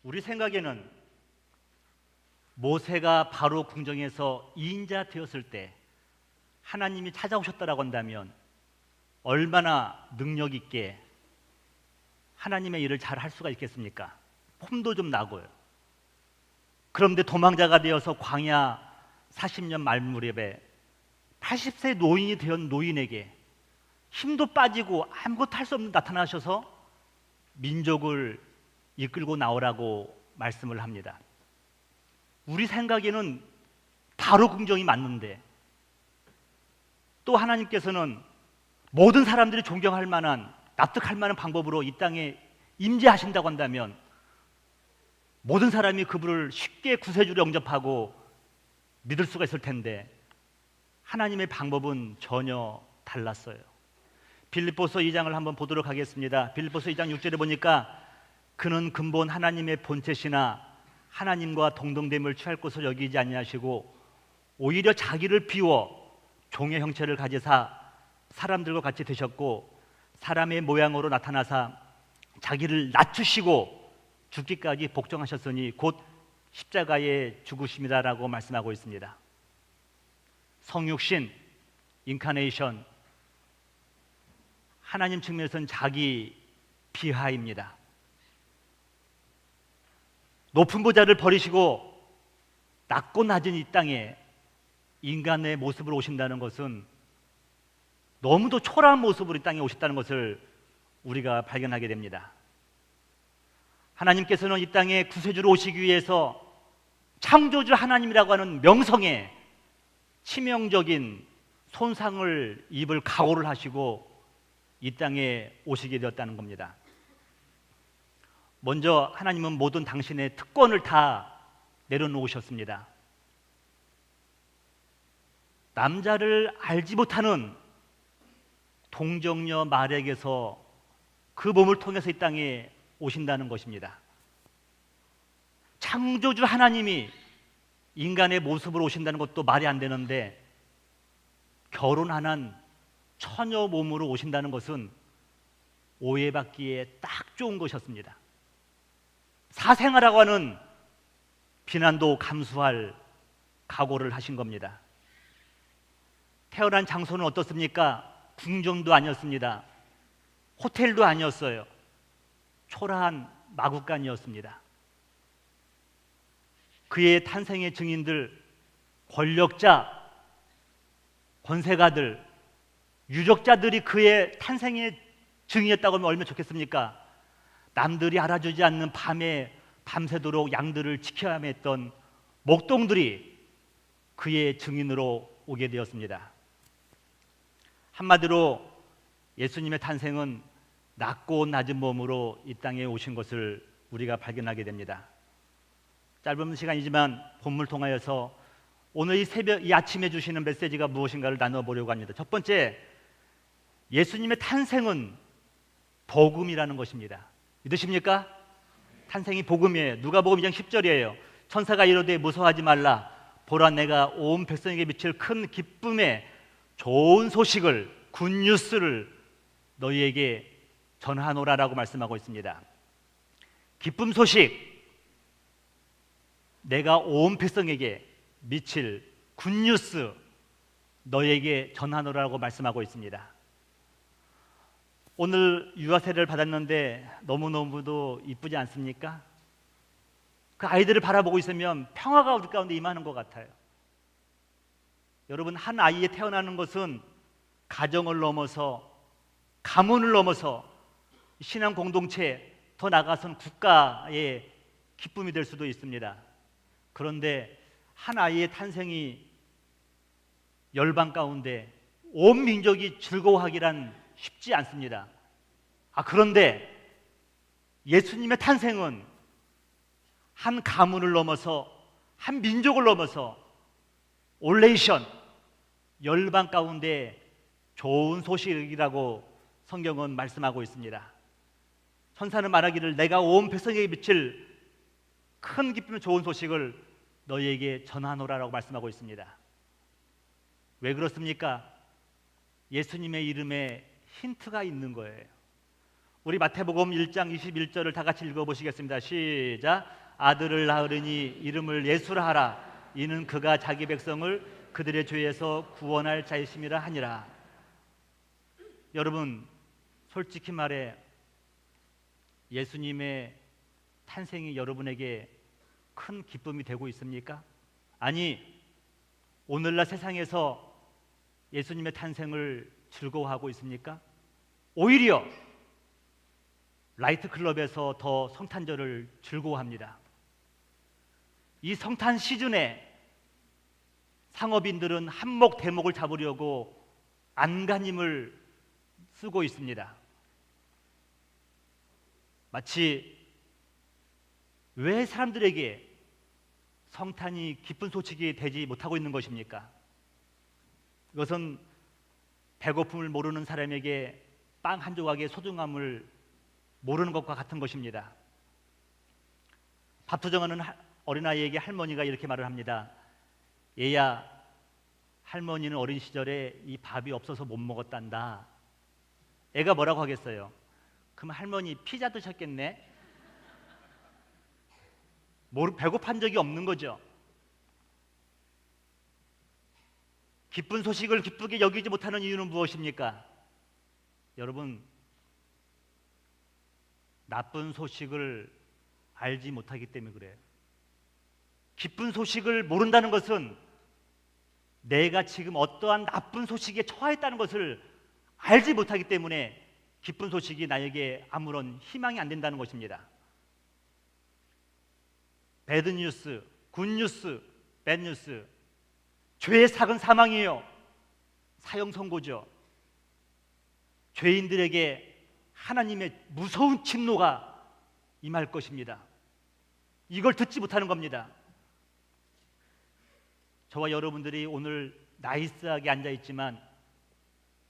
우리 생각에는 모세가 바로 궁정에서 이인자 되었을 때 하나님이 찾아오셨다라고 한다면 얼마나 능력 있게 하나님의 일을 잘 할 수가 있겠습니까? 폼도 좀 나고요. 그런데 도망자가 되어서 광야 40년 말무렵에 80세 노인이 된 노인에게 힘도 빠지고 아무것도 할 수 없는 나타나셔서 민족을 이끌고 나오라고 말씀을 합니다. 우리 생각에는 바로 긍정이 맞는데 또 하나님께서는 모든 사람들이 존경할 만한 납득할 만한 방법으로 이 땅에 임재하신다고 한다면 모든 사람이 그분을 쉽게 구세주로 영접하고 믿을 수가 있을 텐데 하나님의 방법은 전혀 달랐어요. 빌립보서 2장을 한번 보도록 하겠습니다. 빌립보서 2장 6절에 보니까 그는 근본 하나님의 본체시나 하나님과 동등됨을 취할 것을 여기지 아니하시고 오히려 자기를 비워 종의 형체를 가지사 사람들과 같이 되셨고 사람의 모양으로 나타나사 자기를 낮추시고 죽기까지 복종하셨으니 곧 십자가의 죽으심이다라고 말씀하고 있습니다. 성육신, 인카네이션, 하나님 측면에서는 자기 비하입니다. 높은 보좌를 버리시고 낮고 낮은 이 땅에 인간의 모습으로 오신다는 것은 너무도 초라한 모습으로 이 땅에 오셨다는 것을 우리가 발견하게 됩니다. 하나님께서는 이 땅에 구세주로 오시기 위해서 창조주 하나님이라고 하는 명성에 치명적인 손상을 입을 각오를 하시고 이 땅에 오시게 되었다는 겁니다. 먼저 하나님은 모든 당신의 특권을 다 내려놓으셨습니다. 남자를 알지 못하는 동정녀 마리아에게서 그 몸을 통해서 이 땅에 오신다는 것입니다. 창조주 하나님이 인간의 모습으로 오신다는 것도 말이 안 되는데 결혼 안 한 처녀 몸으로 오신다는 것은 오해받기에 딱 좋은 것이었습니다. 사생아라고 하는 비난도 감수할 각오를 하신 겁니다. 태어난 장소는 어떻습니까? 궁정도 아니었습니다. 호텔도 아니었어요. 초라한 마구간이었습니다. 그의 탄생의 증인들, 권력자, 권세가들, 유족자들이 그의 탄생의 증인이었다고 하면 얼마나 좋겠습니까? 남들이 알아주지 않는 밤에 밤새도록 양들을 지켜야만 했던 목동들이 그의 증인으로 오게 되었습니다. 한마디로 예수님의 탄생은 낮고 낮은 몸으로 이 땅에 오신 것을 우리가 발견하게 됩니다. 짧은 시간이지만 본문을 통하여서 오늘 이 아침에 주시는 메시지가 무엇인가를 나눠보려고 합니다. 첫 번째, 예수님의 탄생은 복음이라는 것입니다. 믿으십니까? 탄생이 복음이에요. 누가복음 2장 10절이에요. 천사가 이르되 무서워하지 말라. 보라, 내가 온 백성에게 미칠 큰 기쁨의 좋은 소식을, 굿뉴스를 너희에게 전하노라라고 말씀하고 있습니다. 기쁨 소식, 내가 온 백성에게 미칠 굿뉴스 너희에게 전하노라고 말씀하고 있습니다. 오늘 유아 세례를 받았는데 너무너무도 이쁘지 않습니까? 그 아이들을 바라보고 있으면 평화가 우리 가운데 임하는 것 같아요. 여러분, 한 아이에 태어나는 것은 가정을 넘어서 가문을 넘어서 신앙 공동체, 더 나아가서는 국가의 기쁨이 될 수도 있습니다. 그런데 한 아이의 탄생이 열방 가운데 온 민족이 즐거워하기란 쉽지 않습니다. 그런데 예수님의 탄생은 한 가문을 넘어서 한 민족을 넘어서 올레이션, 열방 가운데 좋은 소식이라고 성경은 말씀하고 있습니다. 천사는 말하기를 내가 온 백성에게 미칠 큰 기쁨의 좋은 소식을 너희에게 전하노라라고 말씀하고 있습니다. 왜 그렇습니까? 예수님의 이름에 힌트가 있는 거예요. 우리 마태복음 1장 21절을 다 같이 읽어보시겠습니다. 시작. 아들을 낳으리니 이름을 예수라 하라. 이는 그가 자기 백성을 그들의 죄에서 구원할 자이심이라 하니라. 여러분, 솔직히 말해 예수님의 탄생이 여러분에게 큰 기쁨이 되고 있습니까? 아니, 오늘날 세상에서 예수님의 탄생을 즐거워하고 있습니까? 오히려 라이트 클럽에서 더 성탄절을 즐거워합니다. 이 성탄 시즌에 상업인들은 한몫 대목을 잡으려고 안간힘을 쓰고 있습니다. 마치 왜 사람들에게 성탄이 기쁜 소식이 되지 못하고 있는 것입니까? 그것은 배고픔을 모르는 사람에게 빵 한 조각의 소중함을 모르는 것과 같은 것입니다. 밥 투정하는 어린아이에게 할머니가 이렇게 말을 합니다. 얘야, 할머니는 어린 시절에 이 밥이 없어서 못 먹었단다. 애가 뭐라고 하겠어요? 그럼 할머니 피자 드셨겠네? 배고픈 적이 없는 거죠. 기쁜 소식을 기쁘게 여기지 못하는 이유는 무엇입니까? 여러분, 나쁜 소식을 알지 못하기 때문에 그래요. 기쁜 소식을 모른다는 것은 내가 지금 어떠한 나쁜 소식에 처했다는 것을 알지 못하기 때문에 기쁜 소식이 나에게 아무런 희망이 안 된다는 것입니다. 배드 뉴스, 굿 뉴스, 배드 뉴스. 죄의 삭은 사망이에요. 사형 선고죠. 죄인들에게 하나님의 무서운 진노가 임할 것입니다. 이걸 듣지 못하는 겁니다. 저와 여러분들이 오늘 나이스하게 앉아 있지만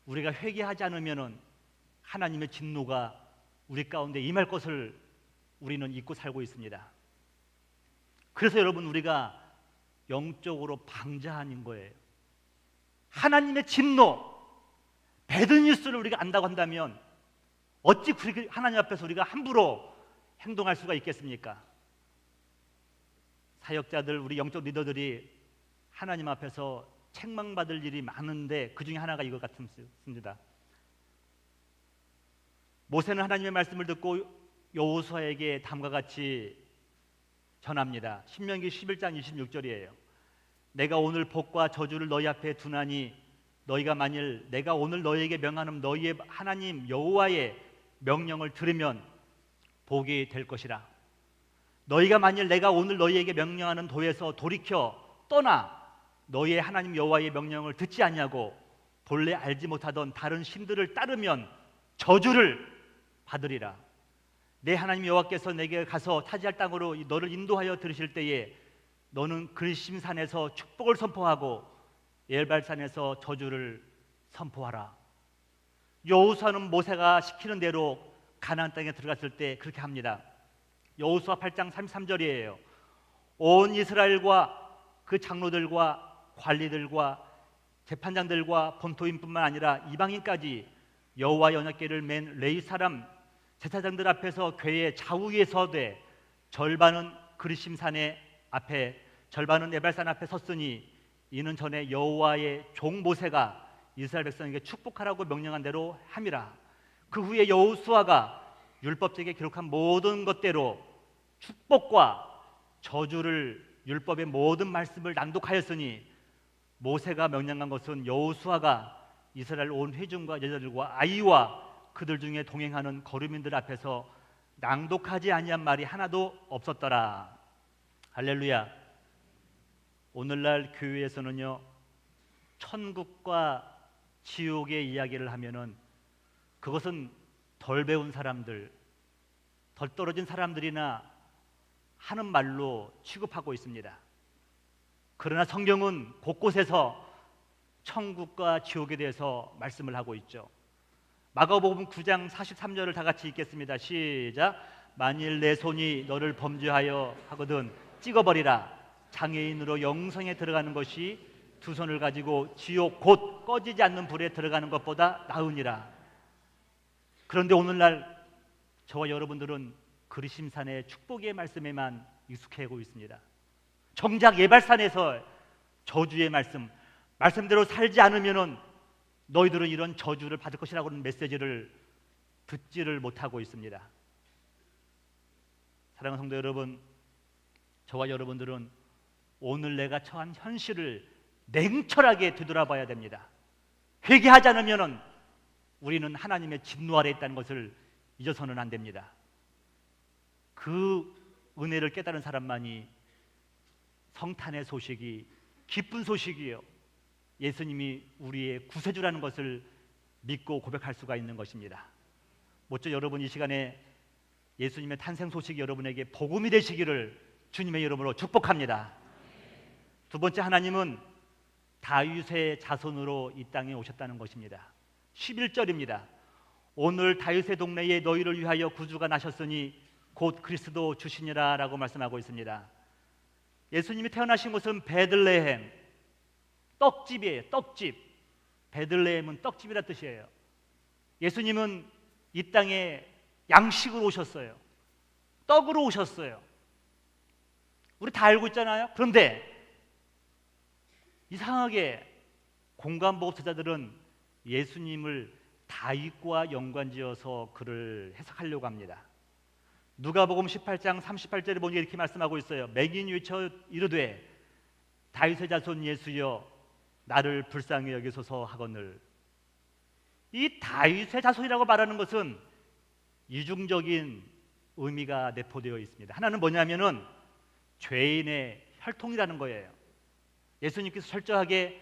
우리가 회개하지 않으면 하나님의 진노가 우리 가운데 임할 것을 우리는 잊고 살고 있습니다. 그래서 여러분, 우리가 영적으로 방자한 거예요. 하나님의 진노, 배드뉴스를 우리가 안다고 한다면 어찌 하나님 앞에서 우리가 함부로 행동할 수가 있겠습니까? 사역자들, 우리 영적 리더들이 하나님 앞에서 책망받을 일이 많은데 그 중에 하나가 이것 같습니다. 모세는 하나님의 말씀을 듣고 여호수아에게 다음과 같이 전합니다. 신명기 11장 26절이에요. 내가 오늘 복과 저주를 너희 앞에 두나니 너희가 만일 내가 오늘 너희에게 명하는 너희의 하나님 여호와의 명령을 들으면 복이 될 것이라. 너희가 만일 내가 오늘 너희에게 명령하는 도에서 돌이켜 떠나 너희의 하나님 여호와의 명령을 듣지 않냐고 본래 알지 못하던 다른 신들을 따르면 저주를 받으리라. 내 하나님 여호와께서 내게 가서 차지할 땅으로 너를 인도하여 들으실 때에 너는 그리심산에서 축복을 선포하고 엘발산에서 저주를 선포하라. 여호수아는 모세가 시키는 대로 가나안 땅에 들어갔을 때 그렇게 합니다. 여호수아 8장 33절이에요. 온 이스라엘과 그 장로들과 관리들과 재판장들과 본토인뿐만 아니라 이방인까지 여호와 언약궤를 맨 레위 사람 제사장들 앞에서 궤의 좌우에 서되 절반은 그리심산의 앞에 절반은 에발산 앞에 섰으니 이는 전에 여호와의 종 모세가 이스라엘 백성에게 축복하라고 명령한 대로 함이라. 그 후에 여호수아가 율법책에 기록한 모든 것대로 축복과 저주를 율법의 모든 말씀을 낭독하였으니 모세가 명령한 것은 여호수아가 이스라엘 온 회중과 여자들과 아이와 그들 중에 동행하는 거류민들 앞에서 낭독하지 아니한 말이 하나도 없었더라. 할렐루야. 오늘날 교회에서는요, 천국과 지옥의 이야기를 하면은 그것은 덜 배운 사람들, 덜 떨어진 사람들이나 하는 말로 취급하고 있습니다. 그러나 성경은 곳곳에서 천국과 지옥에 대해서 말씀을 하고 있죠. 마가복음 9장 43절을 다 같이 읽겠습니다. 시작. 만일 내 손이 너를 범죄하여 하거든 찍어버리라. 장애인으로 영성에 들어가는 것이 두 손을 가지고 지옥 곧 꺼지지 않는 불에 들어가는 것보다 나으니라. 그런데 오늘날 저와 여러분들은 그리심산의 축복의 말씀에만 익숙해하고 있습니다. 정작 예발산에서 저주의 말씀대로 살지 않으면은 너희들은 이런 저주를 받을 것이라고 하는 메시지를 듣지를 못하고 있습니다. 사랑하는 성도 여러분, 저와 여러분들은 오늘 내가 처한 현실을 냉철하게 되돌아봐야 됩니다. 회개하지 않으면 우리는 하나님의 진노 아래 있다는 것을 잊어서는 안 됩니다. 그 은혜를 깨달은 사람만이 성탄의 소식이 기쁜 소식이요, 예수님이 우리의 구세주라는 것을 믿고 고백할 수가 있는 것입니다. 모쪼 여러분 이 시간에 예수님의 탄생 소식이 여러분에게 복음이 되시기를 주님의 이름으로 축복합니다. 두 번째, 하나님은 다윗의 자손으로 이 땅에 오셨다는 것입니다. 11절입니다. 오늘 다윗의 동네에 너희를 위하여 구주가 나셨으니 곧 그리스도 주시니라 라고 말씀하고 있습니다. 예수님이 태어나신 곳은 베들레헴, 떡집이에요. 떡집. 베들레헴은 떡집이라 뜻이에요. 예수님은 이 땅에 양식으로 오셨어요. 떡으로 오셨어요. 우리 다 알고 있잖아요. 그런데 이상하게 공관복음서자들은 예수님을 다윗과 연관지어서 그를 해석하려고 합니다. 누가복음 18장 38절에 보니 이렇게 말씀하고 있어요. 맹인이 외쳐 이르되 다윗의 자손 예수여 나를 불쌍히 여기소서 하거늘. 이 다윗의 자손이라고 말하는 것은 이중적인 의미가 내포되어 있습니다. 하나는 뭐냐면은 죄인의 혈통이라는 거예요. 예수님께서 철저하게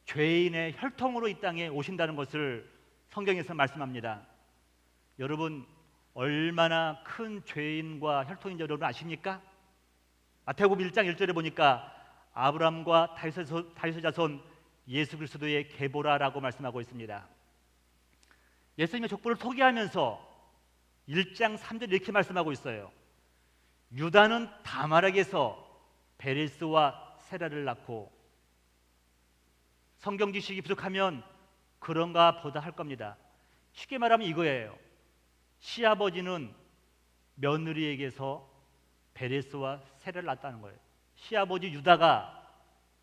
죄인의 혈통으로 이 땅에 오신다는 것을 성경에서 말씀합니다. 여러분 얼마나 큰 죄인과 혈통인지 여러분 아십니까? 마태복음 1장 1절에 보니까 아브라함과 다윗의 자손 예수 그리스도의 계보라라고 말씀하고 있습니다. 예수님의 족보를 소개하면서 1장 3절 이렇게 말씀하고 있어요. 유다는 다말에게서 베레스와 세라를 낳고, 성경 지식이 부족하면 그런가 보다 할 겁니다. 쉽게 말하면 이거예요. 시아버지는 며느리에게서 베레스와 세라를 낳았다는 거예요. 시아버지 유다가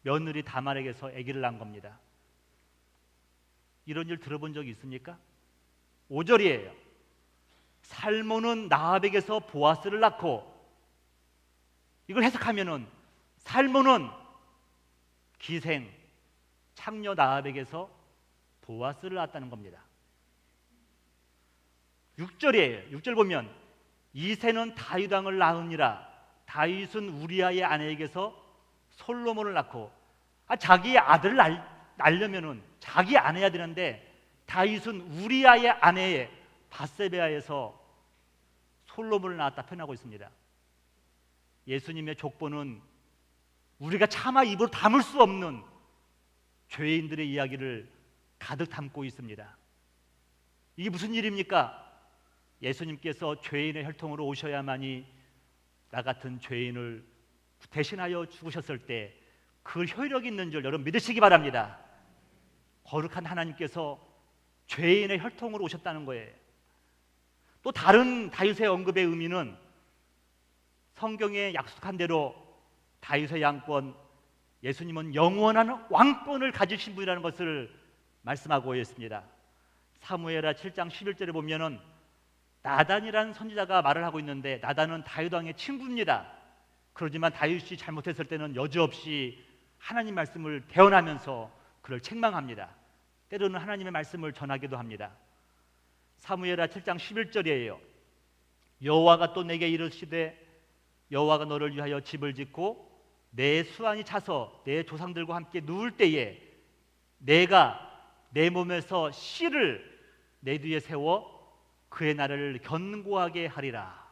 며느리 다말에게서 아기를 낳은 겁니다. 이런 일 들어본 적이 있습니까? 5절이에요. 살몬은 나합에게서 보아스를 낳고, 이걸 해석하면은 살몬은 기생 창녀 나합에게서 보아스를 낳았다는 겁니다. 6절이에요. 6절 보면 이새는 다윗 왕을 낳으니라. 다윗은 우리아의 아내에게서 솔로몬을 낳고, 자기 아들을 낳으려면은 자기 아내야 되는데 다윗은 우리아의 아내의 바세바에서 솔로몬을 낳았다 표현하고 있습니다. 예수님의 족보는 우리가 차마 입으로 담을 수 없는 죄인들의 이야기를 가득 담고 있습니다. 이게 무슨 일입니까? 예수님께서 죄인의 혈통으로 오셔야만이 나 같은 죄인을 대신하여 죽으셨을 때 그 효력이 있는 줄 여러분 믿으시기 바랍니다. 거룩한 하나님께서 죄인의 혈통으로 오셨다는 거예요. 또 다른 다윗의 언급의 의미는 성경에 약속한 대로 다윗의 양권, 예수님은 영원한 왕권을 가지신 분이라는 것을 말씀하고 있습니다. 사무엘하 7장 11절에 보면은 나단이라는 선지자가 말을 하고 있는데, 나단은 다윗 왕의 친구입니다. 그러지만 다윗이 잘못했을 때는 여지없이 하나님 말씀을 대언하면서 그를 책망합니다. 때로는 하나님의 말씀을 전하기도 합니다. 사무엘하 7장 11절이에요. 여호와가 또 내게 이르시되 여호와가 너를 위하여 집을 짓고 내 수완이 차서 내 조상들과 함께 누울 때에 내가 내 몸에서 씨를 내 뒤에 세워 그의 나라를 견고하게 하리라.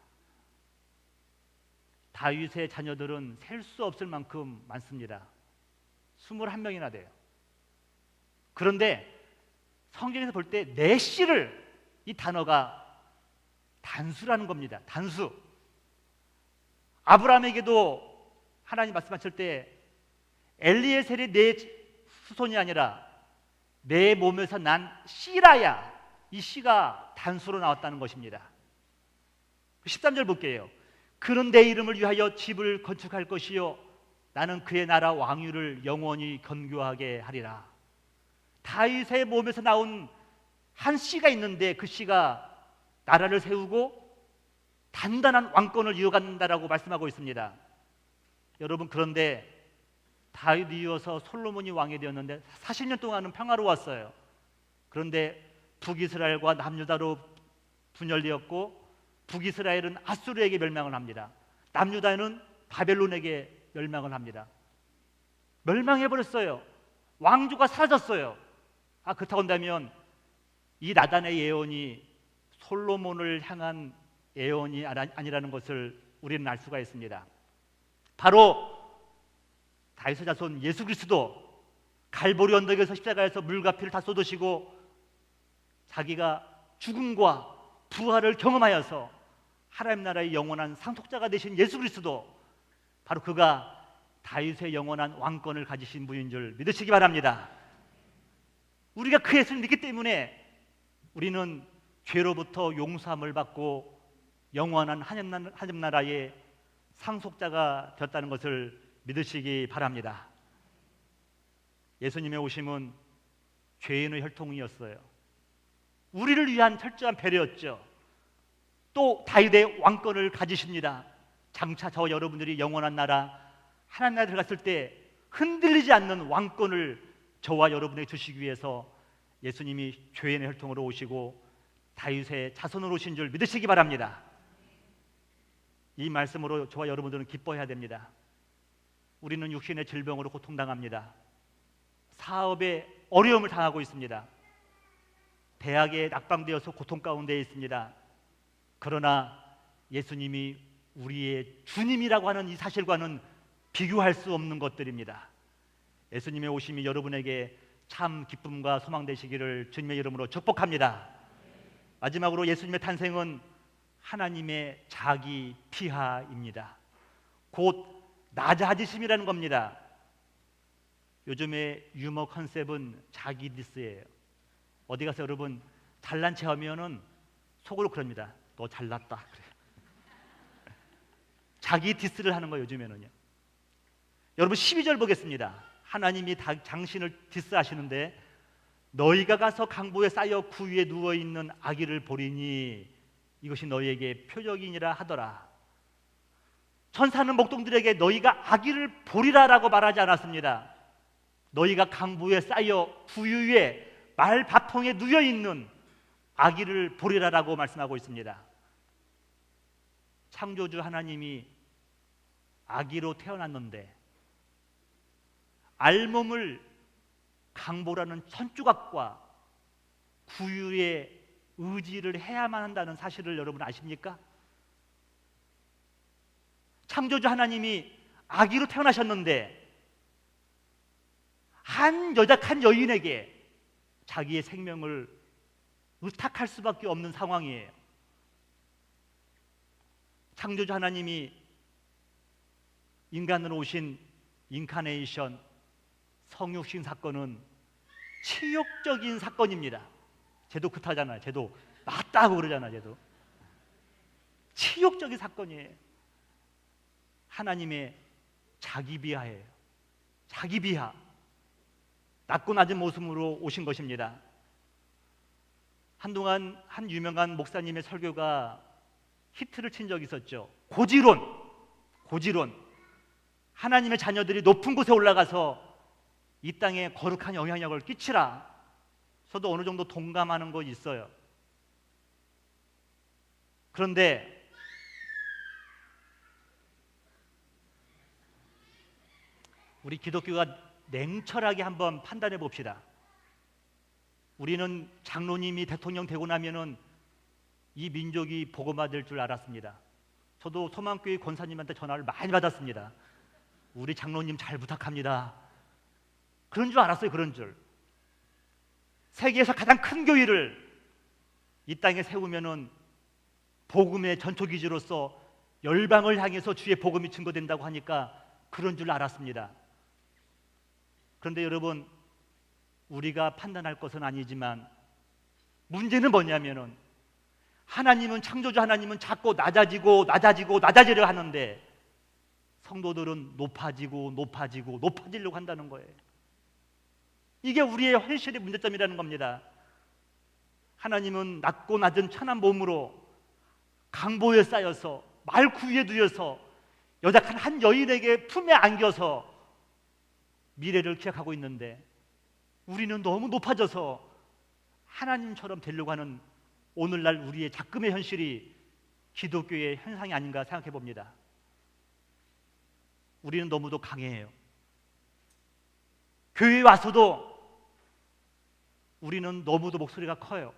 다윗의 자녀들은 셀 수 없을 만큼 많습니다. 21명이나 돼요. 그런데 성경에서 볼 때 내 씨를, 이 단어가 단수라는 겁니다. 단수. 아브라함에게도 하나님 말씀하실 때 엘리에셀이 내 후손이 아니라 내 몸에서 난 씨라야, 이 씨가 단수로 나왔다는 것입니다. 13절 볼게요. 그는 내 이름을 위하여 집을 건축할 것이요 나는 그의 나라 왕위를 영원히 견고하게 하리라. 다윗의 몸에서 나온 한 씨가 있는데 그 씨가 나라를 세우고 단단한 왕권을 이어간다라고 말씀하고 있습니다. 여러분, 그런데 다윗이 이어서 솔로몬이 왕이 되었는데 40년 동안은 평화로웠어요. 그런데 북이스라엘과 남유다로 분열되었고 북이스라엘은 아수르에게 멸망을 합니다. 남유다는 바벨론에게 멸망을 합니다. 멸망해버렸어요. 왕조가 사라졌어요. 그렇다고 한다면 이 나단의 예언이 솔로몬을 향한 예언이 아니라는 것을 우리는 알 수가 있습니다. 바로 다윗의 자손 예수 그리스도 갈보리 언덕에서 십자가에서 물과 피를 다 쏟으시고 자기가 죽음과 부활을 경험하여서 하나님 나라의 영원한 상속자가 되신 예수 그리스도, 바로 그가 다윗의 영원한 왕권을 가지신 분인 줄 믿으시기 바랍니다. 우리가 그 예수를 믿기 때문에 우리는 죄로부터 용서함을 받고 영원한 하나님 나라의 상속자가 되었다는 것을 믿으시기 바랍니다. 예수님의 오심은 죄인의 혈통이었어요. 우리를 위한 철저한 배려였죠. 또 다윗의 왕권을 가지십니다. 장차 저와 여러분들이 영원한 나라 하나님 나라에 들어갔을 때 흔들리지 않는 왕권을 저와 여러분에게 주시기 위해서 예수님이 죄인의 혈통으로 오시고 다윗의 자손으로 오신 줄 믿으시기 바랍니다. 이 말씀으로 저와 여러분들은 기뻐해야 됩니다. 우리는 육신의 질병으로 고통당합니다. 사업에 어려움을 당하고 있습니다. 대학에 낙방되어서 고통 가운데 있습니다. 그러나 예수님이 우리의 주님이라고 하는 이 사실과는 비교할 수 없는 것들입니다. 예수님의 오심이 여러분에게 참 기쁨과 소망 되시기를 주님의 이름으로 축복합니다. 마지막으로 예수님의 탄생은 하나님의 자기 피하입니다. 곧 낮아지심이라는 겁니다. 요즘의 유머 컨셉은 자기 디스예요. 어디 가서 여러분 잘난 체 하면은 속으로 그럽니다. 너 잘났다 그래요. 자기 디스를 하는 거예요, 요즘에는요. 여러분 12절 보겠습니다. 하나님이 당신을 디스하시는데 너희가 가서 강보에 쌓여 구 위에 누워있는 아기를 보리니 이것이 너희에게 표적이니라 하더라. 천사는 목동들에게 너희가 아기를 보리라라고 말하지 않았습니다. 너희가 강보에 쌓여 구 위에 말바풍에 누워있는 아기를 보리라라고 말씀하고 있습니다. 창조주 하나님이 아기로 태어났는데 알몸을 강보라는 천조각과 구유의 의지를 해야만 한다는 사실을 여러분 아십니까? 창조주 하나님이 아기로 태어나셨는데 한 여인에게 자기의 생명을 의탁할 수밖에 없는 상황이에요. 창조주 하나님이 인간으로 오신 인카네이션 성육신 사건은 치욕적인 사건입니다. 쟤도 그렇다잖아요. 쟤도 맞다고 그러잖아요. 쟤도 치욕적인 사건이에요. 하나님의 자기 비하예요. 자기 비하. 낮고 낮은 모습으로 오신 것입니다. 한동안 한 유명한 목사님의 설교가 히트를 친 적이 있었죠. 고지론. 하나님의 자녀들이 높은 곳에 올라가서 이 땅에 거룩한 영향력을 끼치라. 저도 어느 정도 동감하는 거 있어요. 그런데 우리 기독교가 냉철하게 한번 판단해 봅시다. 우리는 장로님이 대통령 되고 나면은 이 민족이 복음받을 줄 알았습니다. 저도 소망교회 권사님한테 전화를 많이 받았습니다. 우리 장로님 잘 부탁합니다. 그런 줄 알았어요. 그런 줄. 세계에서 가장 큰 교회를 이 땅에 세우면은 복음의 전초기지로서 열방을 향해서 주의 복음이 증거된다고 하니까 그런 줄 알았습니다. 그런데 여러분, 우리가 판단할 것은 아니지만 문제는 뭐냐면은 하나님은 창조주 하나님은 자꾸 낮아지려 하는데 성도들은 높아지려고 한다는 거예요. 이게 우리의 현실의 문제점이라는 겁니다. 하나님은 낮고 낮은 천한 몸으로 강보에 쌓여서 말구 위에 두여서 여작한 한 여인에게 품에 안겨서 미래를 기약하고 있는데 우리는 너무 높아져서 하나님처럼 되려고 하는 오늘날 우리의 작금의 현실이 기독교의 현상이 아닌가 생각해 봅니다. 우리는 너무도 강해요. 교회에 와서도 우리는 너무도 목소리가 커요.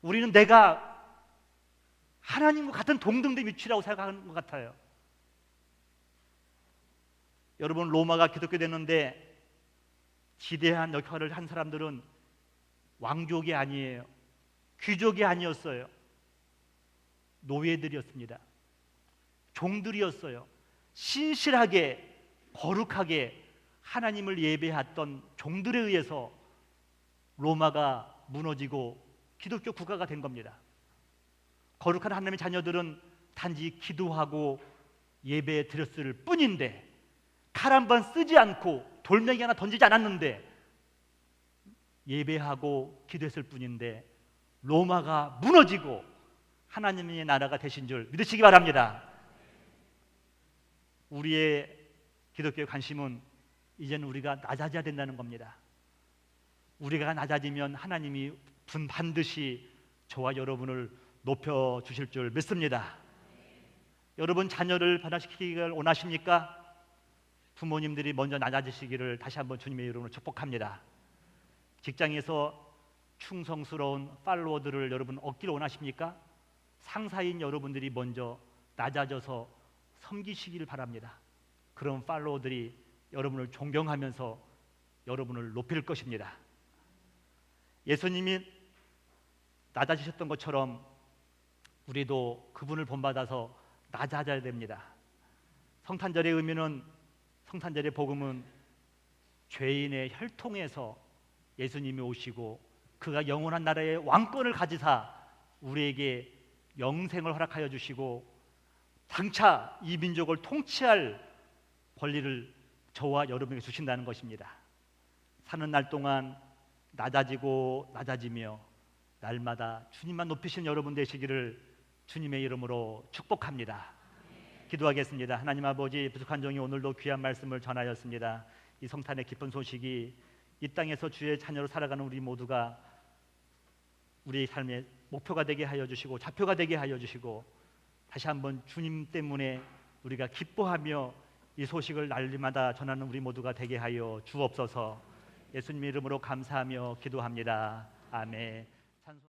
우리는 내가 하나님과 같은 동등된 위치라고 생각하는 것 같아요. 여러분, 로마가 기독교 됐는데 지대한 역할을 한 사람들은 왕족이 아니에요. 귀족이 아니었어요. 노예들이었습니다. 종들이었어요. 신실하게 거룩하게 하나님을 예배했던 종들에 의해서 로마가 무너지고 기독교 국가가 된 겁니다. 거룩한 하나님의 자녀들은 단지 기도하고 예배 드렸을 뿐인데 칼 한 번 쓰지 않고 돌멩이 하나 던지지 않았는데 예배하고 기도했을 뿐인데 로마가 무너지고 하나님의 나라가 되신 줄 믿으시기 바랍니다. 우리의 기독교의 관심은 이제는 우리가 낮아져야 된다는 겁니다. 우리가 낮아지면 하나님이 반드시 저와 여러분을 높여주실 줄 믿습니다. 여러분, 자녀를 변화시키기를 원하십니까? 부모님들이 먼저 낮아지시기를 다시 한번 주님의 이름으로 축복합니다. 직장에서 충성스러운 팔로워들을 여러분 얻기를 원하십니까? 상사인 여러분들이 먼저 낮아져서 섬기시기를 바랍니다. 그런 팔로워들이 여러분을 존경하면서 여러분을 높일 것입니다. 예수님이 낮아지셨던 것처럼 우리도 그분을 본받아서 낮아져야 됩니다. 성탄절의 의미는, 성탄절의 복음은 죄인의 혈통에서 예수님이 오시고 그가 영원한 나라의 왕권을 가지사 우리에게 영생을 허락하여 주시고 장차 이 민족을 통치할 권리를 저와 여러분에게 주신다는 것입니다. 사는 날 동안 낮아지며 날마다 주님만 높이신 여러분 되시기를 주님의 이름으로 축복합니다. 기도하겠습니다. 하나님 아버지, 부족한 종이 오늘도 귀한 말씀을 전하였습니다. 이 성탄의 기쁜 소식이 이 땅에서 주의 자녀로 살아가는 우리 모두가 우리의 삶의 목표가 되게 하여 주시고 좌표가 되게 하여 주시고 다시 한번 주님 때문에 우리가 기뻐하며 이 소식을 날마다 전하는 우리 모두가 되게 하여 주옵소서. 예수님 이름으로 감사하며 기도합니다. 아멘.